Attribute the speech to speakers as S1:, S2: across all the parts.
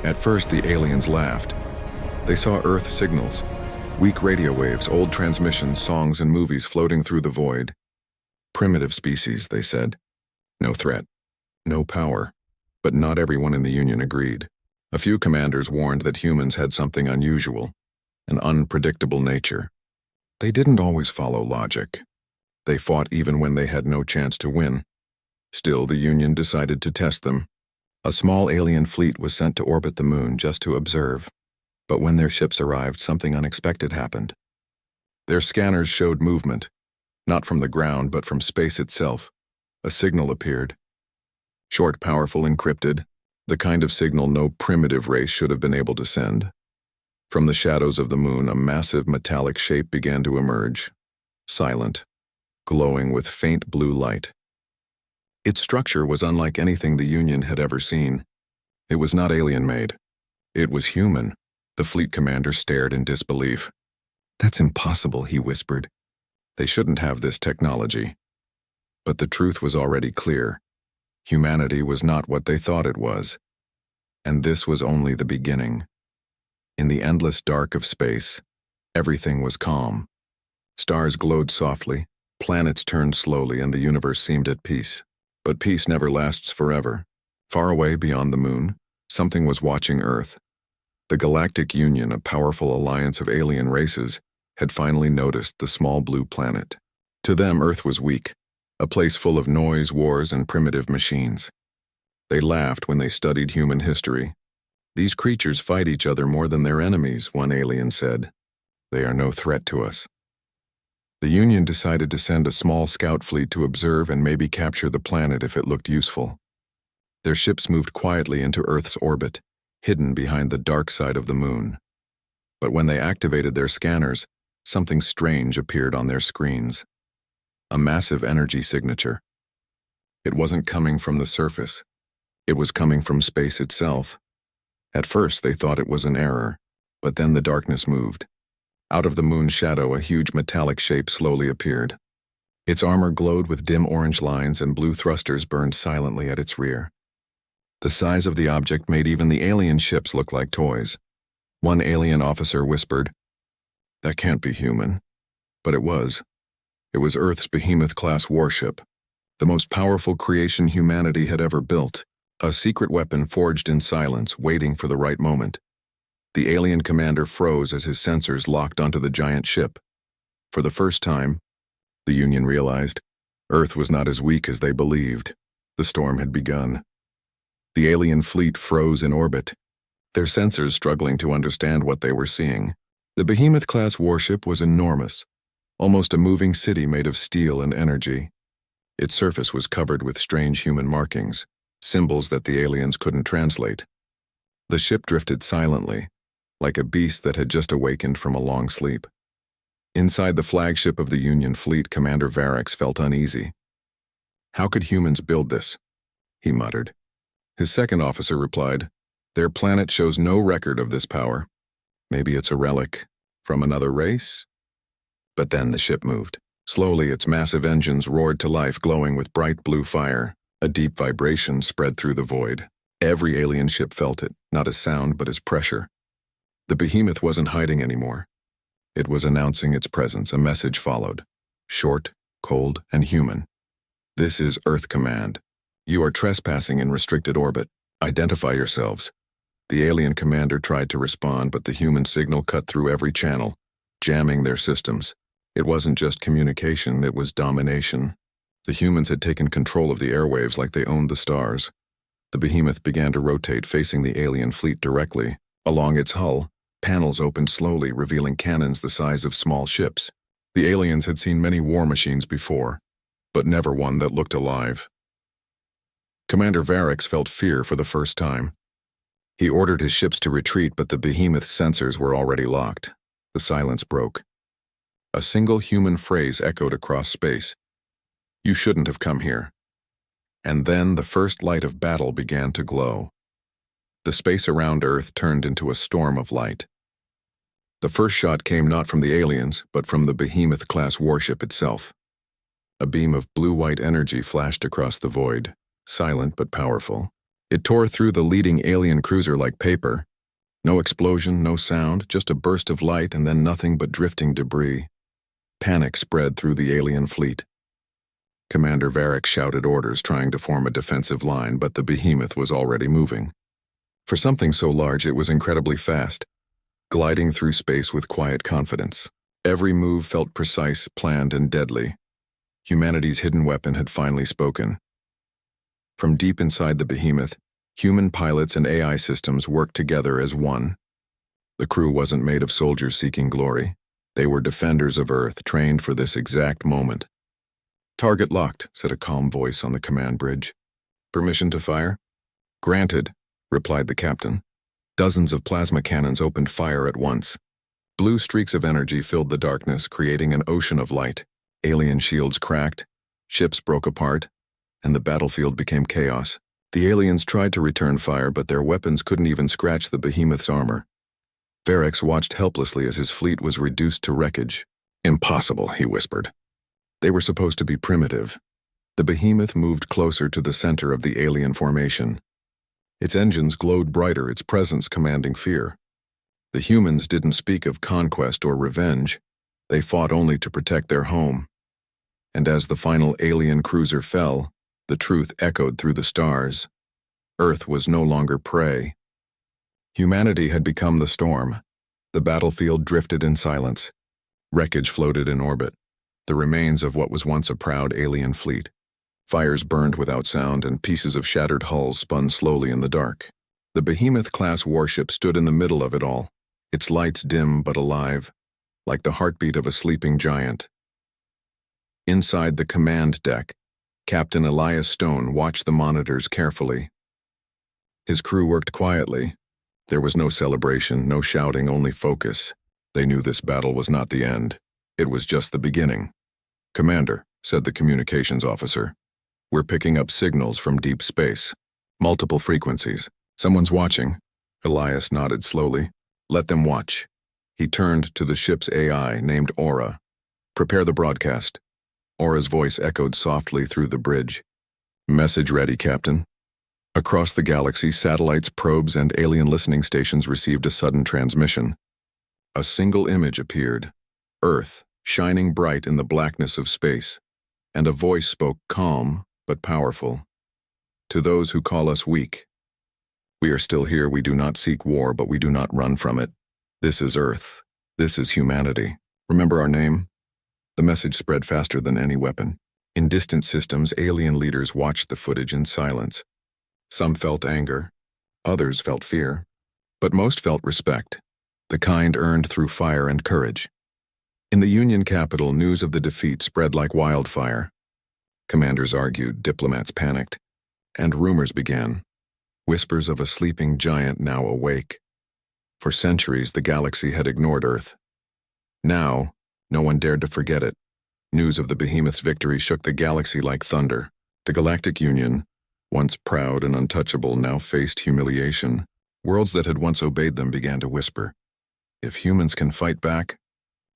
S1: At first, the aliens laughed. They saw Earth signals, weak radio waves, old transmissions, songs, and movies floating through the void. Primitive species, they said. No threat. No power. But not everyone in the Union agreed. A few commanders warned that humans had something unusual, an unpredictable nature. They didn't always follow logic. They fought even when they had no chance to win. Still, the Union decided to test them. A small alien fleet was sent to orbit the moon just to observe. But when their ships arrived, something unexpected happened. Their scanners showed movement, not from the ground but from space itself. A signal appeared. Short, powerful, encrypted, the kind of signal no primitive race should have been able to send. From the shadows of the moon, a massive metallic shape began to emerge, silent, glowing with faint blue light. Its structure was unlike anything the Union had ever seen. It was not alien-made. It was human. The fleet commander stared in disbelief. "That's impossible," he whispered. "They shouldn't have this technology." But the truth was already clear. Humanity was not what they thought it was. And this was only the beginning. In the endless dark of space, everything was calm. Stars glowed softly, planets turned slowly, and the universe seemed at peace. But peace never lasts forever. Far away beyond the moon, something was watching Earth. The Galactic Union, a powerful alliance of alien races, had finally noticed the small blue planet. To them, Earth was weak, a place full of noise, wars, and primitive machines. They laughed when they studied human history. "These creatures fight each other more than their enemies," one alien said. "They are no threat to us." The Union decided to send a small scout fleet to observe and maybe capture the planet if it looked useful. Their ships moved quietly into Earth's orbit, hidden behind the dark side of the moon. But when they activated their scanners, something strange appeared on their screens. A massive energy signature. It wasn't coming from the surface. It was coming from space itself. At first, they thought it was an error, but then the darkness moved. Out of the moon's shadow, a huge metallic shape slowly appeared. Its armor glowed with dim orange lines, and blue thrusters burned silently at its rear. The size of the object made even the alien ships look like toys. One alien officer whispered, "That can't be human." But it was. It was Earth's Behemoth-Class Warship, the most powerful creation humanity had ever built, a secret weapon forged in silence, waiting for the right moment. The alien commander froze as his sensors locked onto the giant ship. For the first time, the Union realized, Earth was not as weak as they believed. The storm had begun. The alien fleet froze in orbit, their sensors struggling to understand what they were seeing. The Behemoth-Class Warship was enormous, almost a moving city made of steel and energy. Its surface was covered with strange human markings, symbols that the aliens couldn't translate. The ship drifted silently, like a beast that had just awakened from a long sleep. Inside the flagship of the Union fleet, Commander Varix felt uneasy. "How could humans build this?" he muttered. His second officer replied, "Their planet shows no record of this power. Maybe it's a relic from another race?" But then the ship moved. Slowly, its massive engines roared to life, glowing with bright blue fire. A deep vibration spread through the void. Every alien ship felt it, not as sound but as pressure. The behemoth wasn't hiding anymore. It was announcing its presence. A message followed. Short, cold, and human. "This is Earth Command. You are trespassing in restricted orbit. Identify yourselves." The alien commander tried to respond, but the human signal cut through every channel, jamming their systems. It wasn't just communication, it was domination. The humans had taken control of the airwaves like they owned the stars. The behemoth began to rotate, facing the alien fleet directly. Along its hull, panels opened slowly, revealing cannons the size of small ships. The aliens had seen many war machines before, but never one that looked alive. Commander Varix felt fear for the first time. He ordered his ships to retreat, but the behemoth's sensors were already locked. The silence broke. A single human phrase echoed across space. "You shouldn't have come here." And then the first light of battle began to glow. The space around Earth turned into a storm of light. The first shot came not from the aliens, but from the Behemoth-Class Warship itself. A beam of blue-white energy flashed across the void, silent but powerful. It tore through the leading alien cruiser like paper. No explosion, no sound, just a burst of light and then nothing but drifting debris. Panic spread through the alien fleet. Commander Varric shouted orders, trying to form a defensive line, but the behemoth was already moving. For something so large, it was incredibly fast, gliding through space with quiet confidence. Every move felt precise, planned, and deadly. Humanity's hidden weapon had finally spoken. From deep inside the behemoth, human pilots and AI systems worked together as one. The crew wasn't made of soldiers seeking glory. They were defenders of Earth, trained for this exact moment. "Target locked," said a calm voice on the command bridge. "Permission to fire?" "Granted," replied the captain. Dozens of plasma cannons opened fire at once. Blue streaks of energy filled the darkness, creating an ocean of light. Alien shields cracked, ships broke apart, and the battlefield became chaos. The aliens tried to return fire, but their weapons couldn't even scratch the behemoth's armor. Varric watched helplessly as his fleet was reduced to wreckage. "Impossible," he whispered. They were supposed to be primitive. The behemoth moved closer to the center of the alien formation. Its engines glowed brighter, its presence commanding fear. The humans didn't speak of conquest or revenge. They fought only to protect their home. And as the final alien cruiser fell, the truth echoed through the stars. Earth was no longer prey. Humanity had become the storm. The battlefield drifted in silence. Wreckage floated in orbit, the remains of what was once a proud alien fleet. Fires burned without sound, and pieces of shattered hulls spun slowly in the dark. The Behemoth-Class Warship stood in the middle of it all, its lights dim but alive, like the heartbeat of a sleeping giant. Inside the command deck, Captain Elias Stone watched the monitors carefully. His crew worked quietly. There was no celebration, no shouting, only focus. They knew this battle was not the end. It was just the beginning. "Commander," said the communications officer, "we're picking up signals from deep space. Multiple frequencies. Someone's watching." Elias nodded slowly. "Let them watch." He turned to the ship's AI, named Aura. "Prepare the broadcast." Aura's voice echoed softly through the bridge. "Message ready, Captain." Across the galaxy, satellites, probes, and alien listening stations received a sudden transmission. A single image appeared. Earth, shining bright in the blackness of space. And a voice spoke, calm but powerful. "To those who call us weak. We are still here. We do not seek war, but we do not run from it. This is Earth. This is humanity. Remember our name?" The message spread faster than any weapon. In distant systems, alien leaders watched the footage in silence. Some felt anger. Others felt fear. But most felt respect, the kind earned through fire and courage. In the Union capital, news of the defeat spread like wildfire. Commanders argued, diplomats panicked, and rumors began. Whispers of a sleeping giant now awake. For centuries, the galaxy had ignored Earth. Now, no one dared to forget it. News of the Behemoth's victory shook the galaxy like thunder. The Galactic Union, once proud and untouchable, now faced humiliation. Worlds that had once obeyed them began to whisper, "If humans can fight back,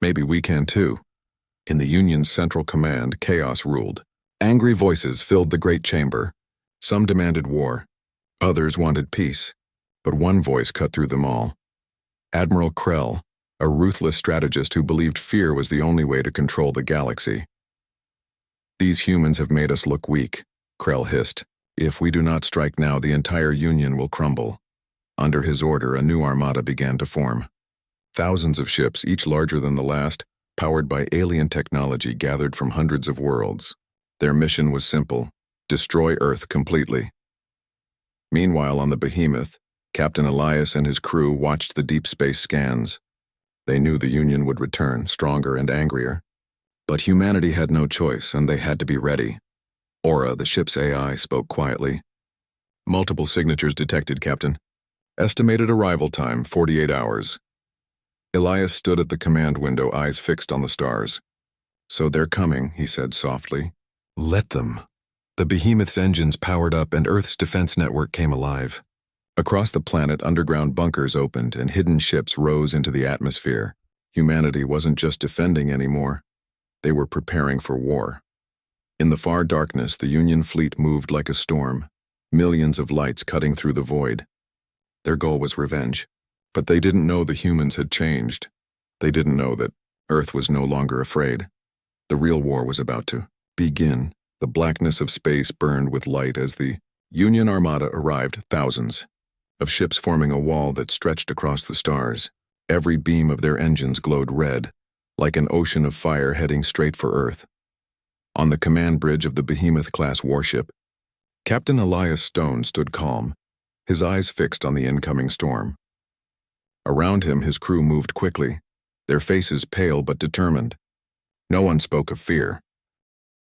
S1: maybe we can too." In the Union's central command, chaos ruled. Angry voices filled the great chamber. Some demanded war. Others wanted peace. But one voice cut through them all. Admiral Krell, a ruthless strategist who believed fear was the only way to control the galaxy. "These humans have made us look weak," Krell hissed. "If we do not strike now, the entire Union will crumble." Under his order, a new armada began to form. Thousands of ships, each larger than the last, powered by alien technology, gathered from hundreds of worlds. Their mission was simple: destroy Earth completely. Meanwhile, on the Behemoth, Captain Elias and his crew watched the deep space scans. They knew the Union would return, stronger and angrier. But humanity had no choice, and they had to be ready. Aura, the ship's AI, spoke quietly. "Multiple signatures detected, Captain. Estimated arrival time, 48 hours. Elias stood at the command window, eyes fixed on the stars. "So they're coming," he said softly. "Let them." The Behemoth's engines powered up, and Earth's defense network came alive. Across the planet, underground bunkers opened, and hidden ships rose into the atmosphere. Humanity wasn't just defending anymore. They were preparing for war. In the far darkness, the Union fleet moved like a storm. millions of lights cutting through the void. Their goal was revenge. But they didn't know the humans had changed. They didn't know that Earth was no longer afraid. The real war was about to begin. The blackness of space burned with light as the Union Armada arrived, thousands of ships forming a wall that stretched across the stars. Every beam of their engines glowed red, like an ocean of fire heading straight for Earth. On the command bridge of the Behemoth-Class Warship, Captain Elias Stone stood calm, his eyes fixed on the incoming storm. Around him, his crew moved quickly, their faces pale but determined. No one spoke of fear,